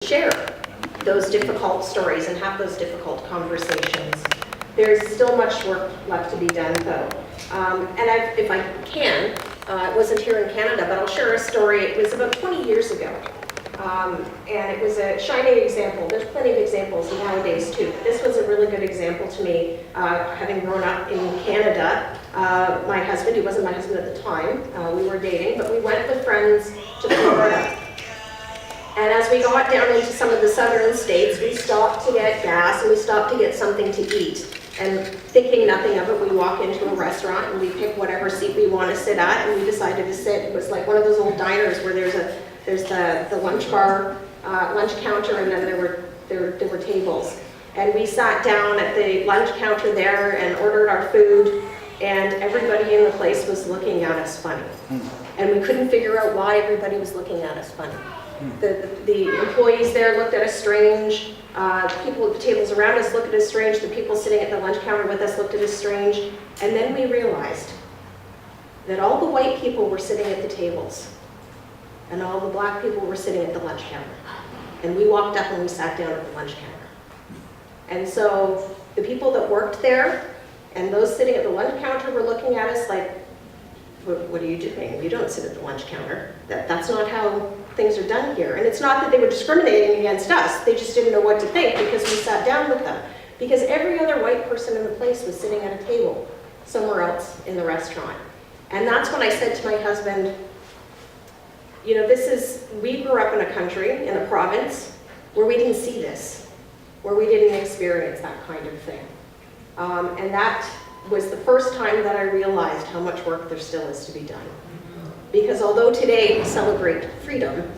share those difficult stories and have those difficult conversations. There's still much work left to be done, though. If I can, it wasn't here in Canada, but I'll share a story. It was about 20 years ago, and it was a shining example. There's plenty of examples nowadays, too. This was a really good example to me, having grown up in Canada. My husband, he wasn't my husband at the time, we were dating, but we went with friends to Florida. And as we got down into some of the southern states, we stopped to get gas and we stopped to get something to eat. And thinking nothing of it, we walk into a restaurant and we pick whatever seat we want to sit at, and we decided to sit. It was like one of those old diners where there's the lunch bar, lunch counter, and then there were tables. And we sat down at the lunch counter there and ordered our food, and everybody in the place was looking at us funny. And we couldn't figure out why everybody was looking at us funny. The employees there looked at us strange. People at the tables around us looked at us strange. The people sitting at the lunch counter with us looked at us strange. And then we realized that all the white people were sitting at the tables and all the black people were sitting at the lunch counter. And we walked up and we sat down at the lunch counter. And so the people that worked there and those sitting at the lunch counter were looking at us like, what are you doing? You don't sit at the lunch counter. That's not how things are done here. And it's not that they were discriminating against us. They just didn't know what to think because we sat down with them. Because every other white person in the place was sitting at a table somewhere else in the restaurant. And that's when I said to my husband, you know, we grew up in a country, in a province, where we didn't see this, where we didn't experience that kind of thing. And that was the first time that I realized how much work there still is to be done. Because although today we celebrate freedom,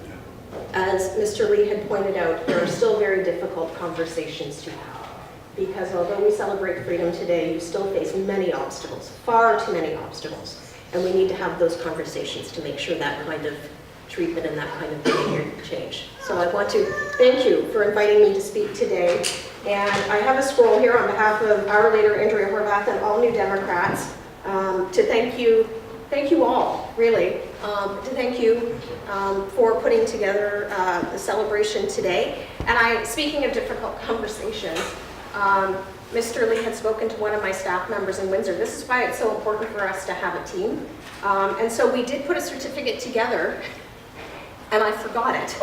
as Mr. Lee had pointed out, there are still very difficult conversations to have. Because although we celebrate freedom today, you still face many obstacles, far too many obstacles. And we need to have those conversations to make sure that kind of treatment and that kind of behavior change. So I want to thank you for inviting me to speak today. And I have a scroll here on behalf of our leader, Andrea Horvath, and all New Democrats to thank you all, really, to thank you for putting together the celebration today. And speaking of difficult conversations, Mr. Lee had spoken to one of my staff members in Windsor. This is why it's so important for us to have a team. And so we did put a certificate together, and I forgot it.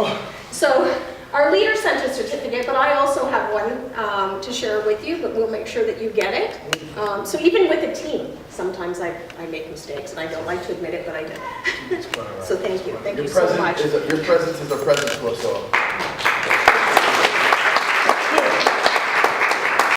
So our leader sent a certificate, but I also have one to share with you, but we'll make sure that you get it. So even with a team, sometimes I make mistakes, and I don't like to admit it, but I do. So thank you. Thank you so much. Your presence is a present to us all.